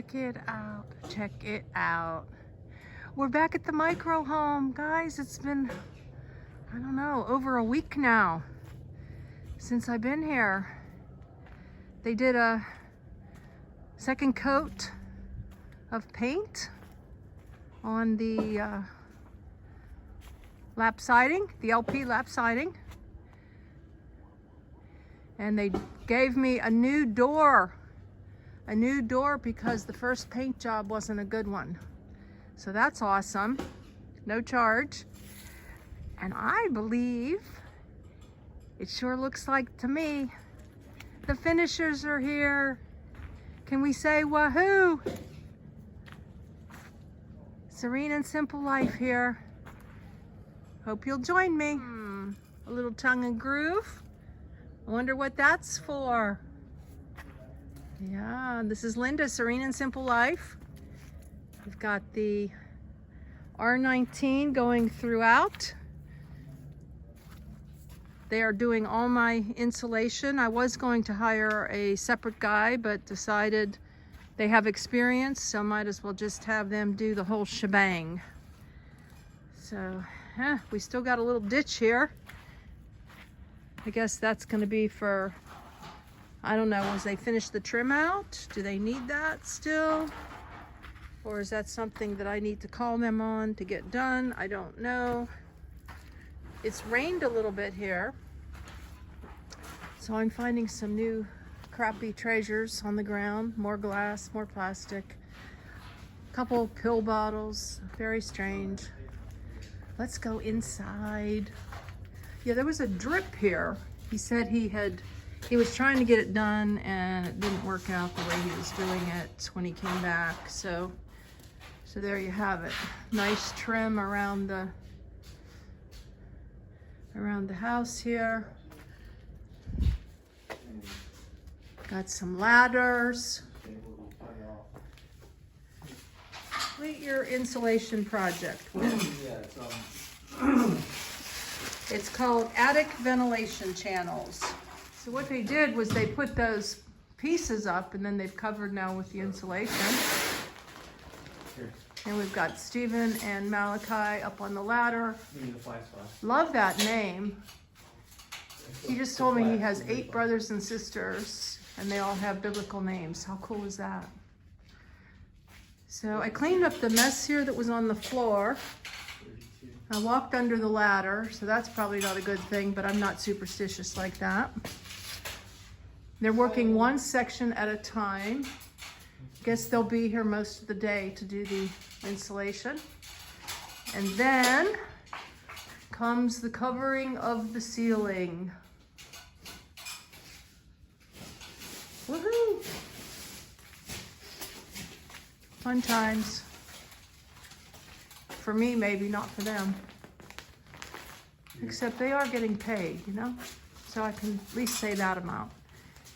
Check it out. Check it out. We're back at the micro home, guys. It's been, I don't know, over a week now since I've been here. They did a second coat of paint on the lap siding, the LP lap siding. And they gave me a new door because the first paint job wasn't a good one. So that's awesome, no charge. And I believe it sure looks like to me the finishers are here. Can we say wahoo? Serene and Simple Life here. Hope you'll join me. A little tongue and groove. I wonder what that's for. Yeah, this is Linda, Serene and Simple Life. We've got the R19 going throughout. They are doing all my insulation. I was going to hire a separate guy, but decided they have experience, so might as well just have them do the whole shebang. So, we still got a little ditch here. I guess that's going to be for, I don't know, as they finish the trim out, do they need that still? Or is that something that I need to call them on to get done? I don't know. It's rained a little bit here, so I'm finding some new crappy treasures on the ground. More glass, more plastic, a couple pill bottles, very strange. Let's go inside. Yeah, there was a drip here. He said he was trying to get it done and it didn't work out the way he was doing it when he came back. So there you have it. Nice trim around the house here. Got some ladders. Complete your insulation project. It's called attic ventilation channels. So what they did was they put those pieces up and then they've covered now with the insulation. And we've got Stephen and Malachi up on the ladder. Love that name. He just told me he has 8 brothers and sisters and they all have biblical names. How cool is that? So I cleaned up the mess here that was on the floor. I walked under the ladder, so that's probably not a good thing, but I'm not superstitious like that. They're working one section at a time. Guess they'll be here most of the day to do the insulation. And then comes the covering of the ceiling. Woohoo! Fun times. For me, maybe, not for them. Except they are getting paid, you know? So I can at least say that amount.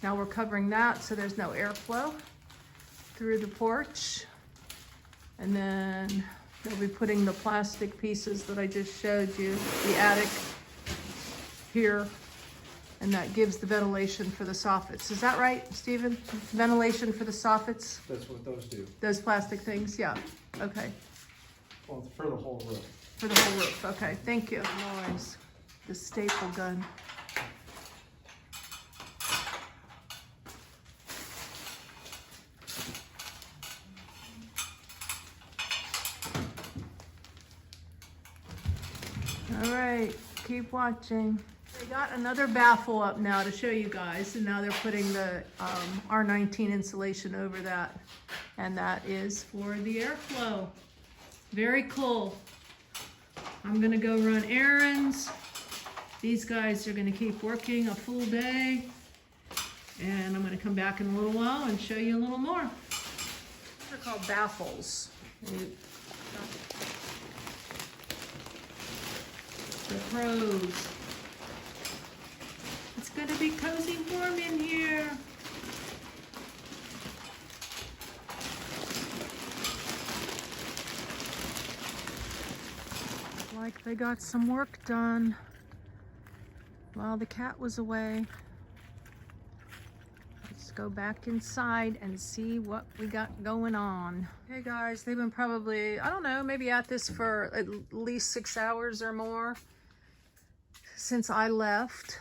Now we're covering that so there's no airflow through the porch. And then they'll be putting the plastic pieces that I just showed you, the attic here, and that gives the ventilation for the soffits. Is that right, Stephen? Ventilation for the soffits? That's what those do. Those plastic things? Yeah. Okay. Well, for the whole roof. For the whole roof. Okay. Thank you. Noise. The staple gun. All right. Keep watching. They got another baffle up now to show you guys, and now they're putting the R19 insulation over that, and that is for the airflow. Very cool. I'm gonna go run errands. These guys are gonna keep working a full day, and I'm gonna come back in a little while and show you a little more. They're called baffles. The pros. It's gonna be cozy warm in here. Like they got some work done while the cat was away. Let's go back inside and see what we got going on. Hey guys, they've been probably, I don't know, maybe at this for at least 6 hours or more since I left.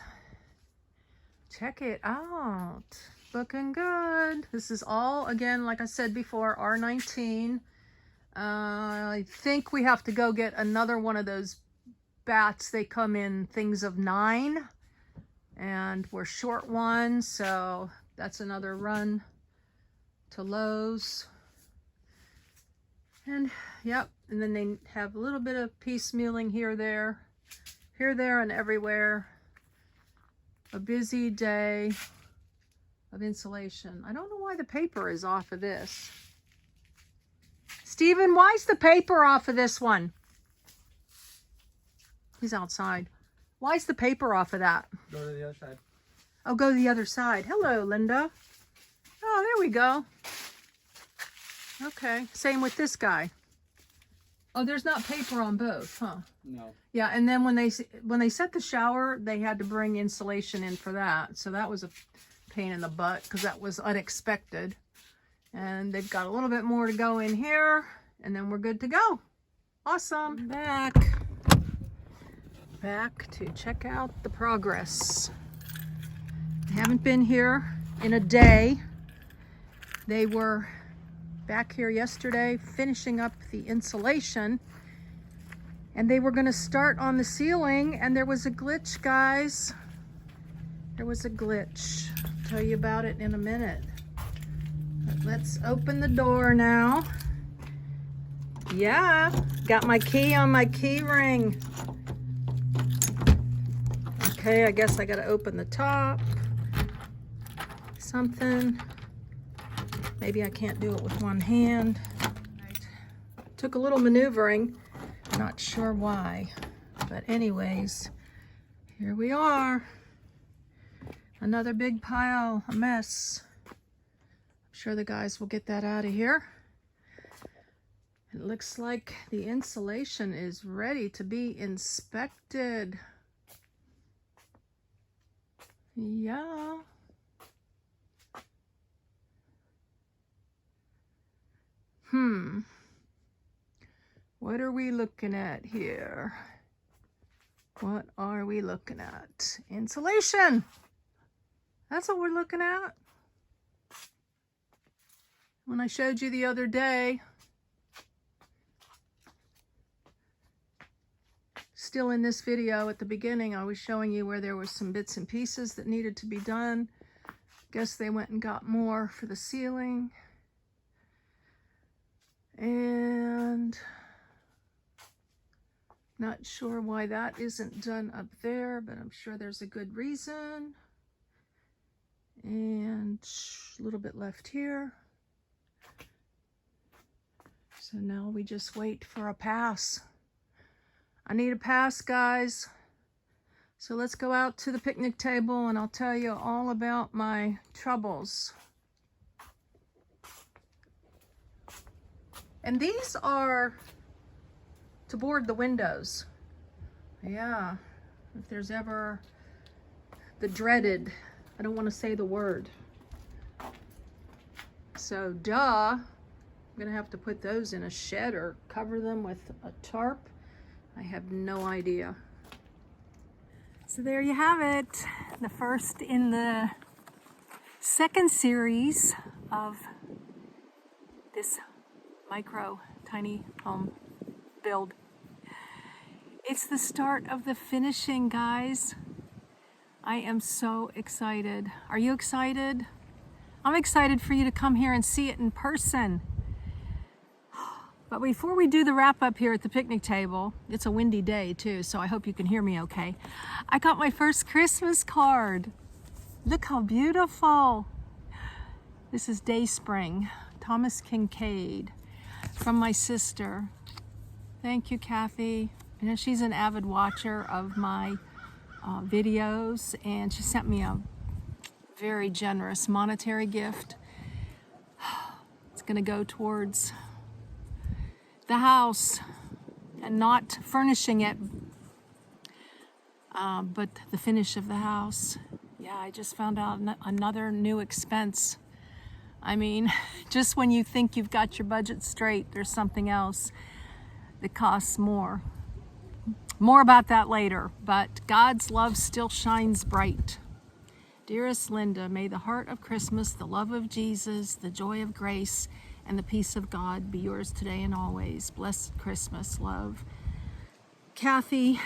Check it out. Looking good. This is all, again, like I said before, R19. I think we have to go get another one of those bats. They come in things of 9. And we're short one, so that's another run to Lowe's. And yep, and then they have a little bit of piecemealing here, there, and everywhere. A busy day of insulation. I don't know why the paper is off of this. Steven, why's the paper off of this one? He's outside. Why's the paper off of that? Go to the other side. Oh, go to the other side. Hello, Linda. Oh, there we go. Okay, same with this guy. Oh, there's not paper on both, huh? No. Yeah, and then when they set the shower, they had to bring insulation in for that. So that was a pain in the butt because that was unexpected. And they've got a little bit more to go in here, and then we're good to go. Awesome. Back to check out the progress. I haven't been here in a day. They were back here yesterday finishing up the insulation, and they were going to start on the ceiling, and there was a glitch, guys. There was a glitch. I'll tell you about it in a minute. But let's open the door now. Yeah, got my key on my key ring. Okay, I guess I gotta open the top. Something. Maybe I can't do it with one hand. Took a little maneuvering. Not sure why. But anyways, here we are. Another big pile, a mess. I'm sure the guys will get that out of here. It looks like the insulation is ready to be inspected. Yeah. What are we looking at here? What are we looking at? Insulation. That's what we're looking at. When I showed you the other day, still in this video at the beginning, I was showing you where there were some bits and pieces that needed to be done. Guess they went and got more for the ceiling. And not sure why that isn't done up there, but I'm sure there's a good reason. And a little bit left here. So now we just wait for a pass. I need a pass, guys. So let's go out to the picnic table and I'll tell you all about my troubles. And these are to board the windows. Yeah, if there's ever the dreaded, I don't want to say the word. So duh, I'm gonna have to put those in a shed or cover them with a tarp. I have no idea. So there you have it. The first in the second series of this micro tiny home build. It's the start of the finishing, guys. I am so excited. Are you excited? I'm excited for you to come here and see it in person. But before we do the wrap up here at the picnic table, it's a windy day too, so I hope you can hear me okay. I got my first Christmas card. Look how beautiful. This is Dayspring, Thomas Kincaid, from my sister. Thank you, Kathy. You know, she's an avid watcher of my videos, and she sent me a very generous monetary gift. It's gonna go towards the house, and not furnishing it, but the finish of the house. Yeah, I just found out another new expense. I mean, just when you think you've got your budget straight, there's something else that costs more. More about that later, but God's love still shines bright. Dearest Linda, may the heart of Christmas, the love of Jesus, the joy of grace, and the peace of God be yours today and always. Blessed Christmas, love. Kathy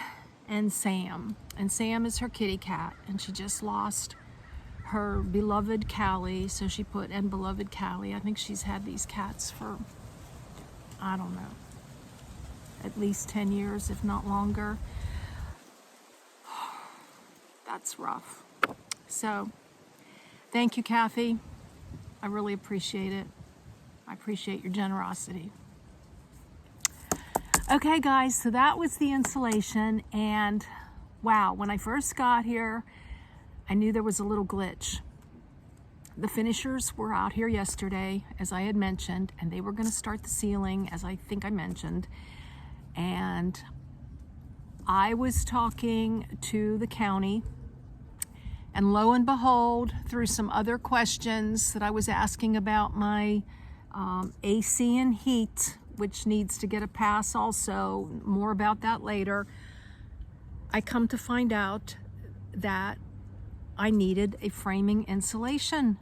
and Sam. And Sam is her kitty cat, and she just lost her beloved Callie, so she put, and beloved Callie. I think she's had these cats for, I don't know, at least 10 years, if not longer. That's rough. So, thank you, Kathy. I really appreciate it. I appreciate your generosity. Okay, guys, so that was the installation, and wow, when I first got here, I knew there was a little glitch. The finishers were out here yesterday, as I had mentioned, and they were going to start the ceiling, as I think I mentioned. And I was talking to the county, and lo and behold, through some other questions that I was asking about my AC and heat, which needs to get a pass also, more about that later, I come to find out that I needed a framing insulation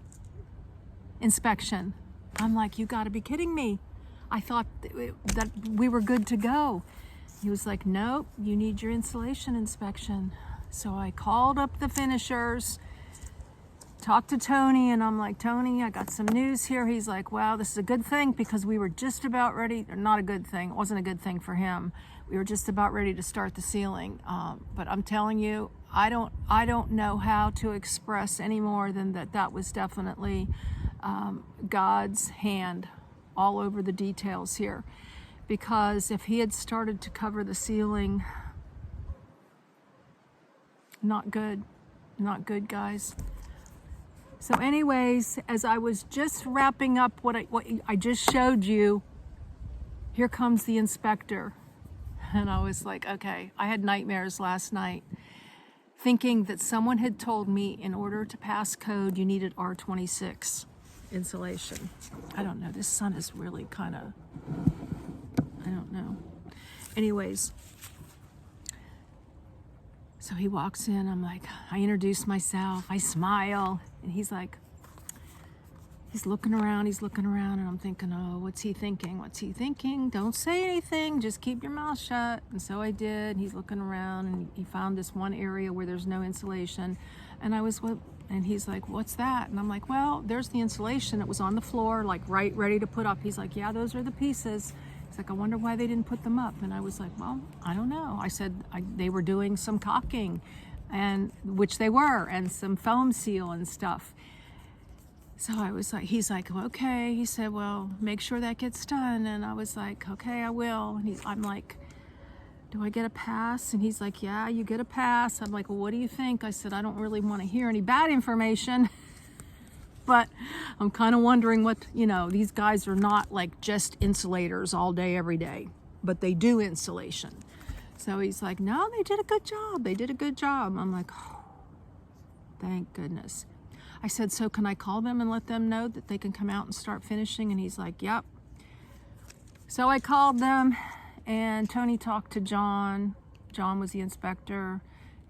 inspection. I'm like, you gotta be kidding me. I thought that we were good to go. He was like, nope, you need your insulation inspection. So I called up the finishers, talked to Tony, and I'm like, Tony, I got some news here. He's like, wow, this is a good thing because we were just about ready, or not a good thing, it wasn't a good thing for him. We were just about ready to start the ceiling. But I'm telling you, I don't know how to express any more than that was definitely God's hand all over the details here. Because if he had started to cover the ceiling, not good, guys. So anyways, as I was just wrapping up what I just showed you, here comes the inspector. And I was like, okay, I had nightmares last night, thinking that someone had told me in order to pass code, you needed R26 insulation. I don't know, this sun is really kind of, I don't know. Anyways, so he walks in, I'm like, I introduce myself, I smile, and he's like, he's looking around, and I'm thinking, oh, what's he thinking? Don't say anything, just keep your mouth shut. And so I did. He's looking around, and he found this one area where there's no insulation. And I was, and he's like, what's that? And I'm like, well, there's the insulation. It was on the floor, like right ready to put up. He's like, yeah, those are the pieces. He's like, I wonder why they didn't put them up. And I was like, well, I don't know. I said they were doing some caulking, and which they were, and some foam seal and stuff. So I was like, he's like, okay. He said, well, make sure that gets done. And I was like, okay, I will. And I'm like, do I get a pass? And he's like, yeah, you get a pass. I'm like, well, what do you think? I said, I don't really want to hear any bad information, but I'm kind of wondering what, these guys are not like just insulators all day, every day, but they do insulation. So he's like, no, they did a good job. I'm like, oh, thank goodness. I said, so can I call them and let them know that they can come out and start finishing? And he's like, yep. So I called them, and Tony talked to John. John was the inspector,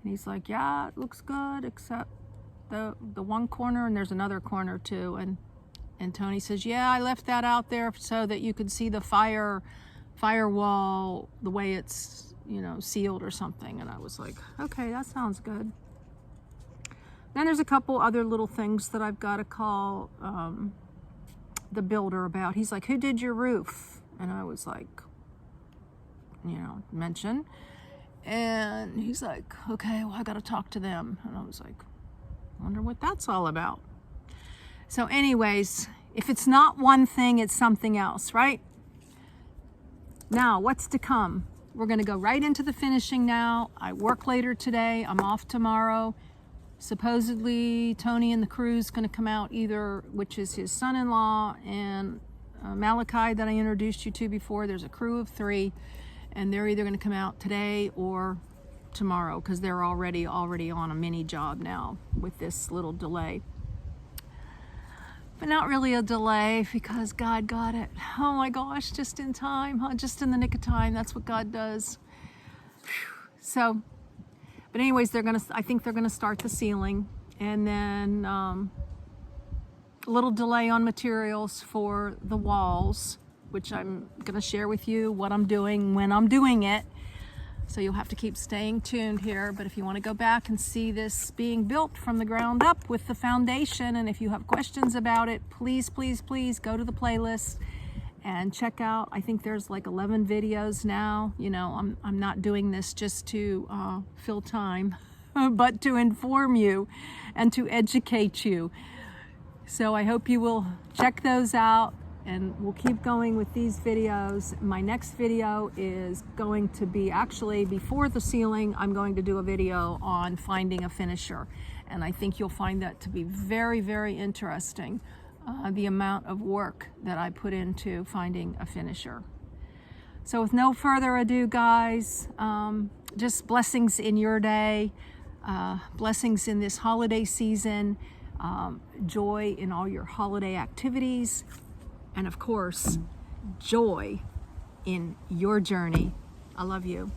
and he's like, yeah, it looks good, except the one corner, and there's another corner too. And Tony says, yeah, I left that out there so that you could see the firewall, the way it's, sealed or something. And I was like, okay, that sounds good. Then there's a couple other little things that I've got to call the builder about. He's like, who did your roof? And I was like, mention. And he's like, okay, well, I got to talk to them. And I was like, wonder what that's all about. So anyways, if it's not one thing, it's something else, right? Now, what's to come? We're going to go right into the finishing now. I work later today. I'm off tomorrow. Supposedly, Tony and the crew's going to come out either, which is his son-in-law and Malachi that I introduced you to before. There's a crew of 3, and they're either going to come out today or tomorrow because they're already on a mini job now with this little delay. But not really a delay because God got it. Oh my gosh, just in time, huh? Just in the nick of time. That's what God does. Whew. So, but anyways, I think they're gonna start the ceiling, and then a little delay on materials for the walls, which I'm gonna share with you what I'm doing when I'm doing it. So you'll have to keep staying tuned here. But if you want to go back and see this being built from the ground up with the foundation, and if you have questions about it, please, please, please go to the playlist and check out. I think there's like 11 videos now. You know, I'm not doing this just to fill time, but to inform you and to educate you. So I hope you will check those out. And we'll keep going with these videos. My next video is going to be actually before the ceiling. I'm going to do a video on finding a finisher. And I think you'll find that to be very, very interesting, the amount of work that I put into finding a finisher. So with no further ado, guys, just blessings in your day, blessings in this holiday season, joy in all your holiday activities, and of course, joy in your journey. I love you.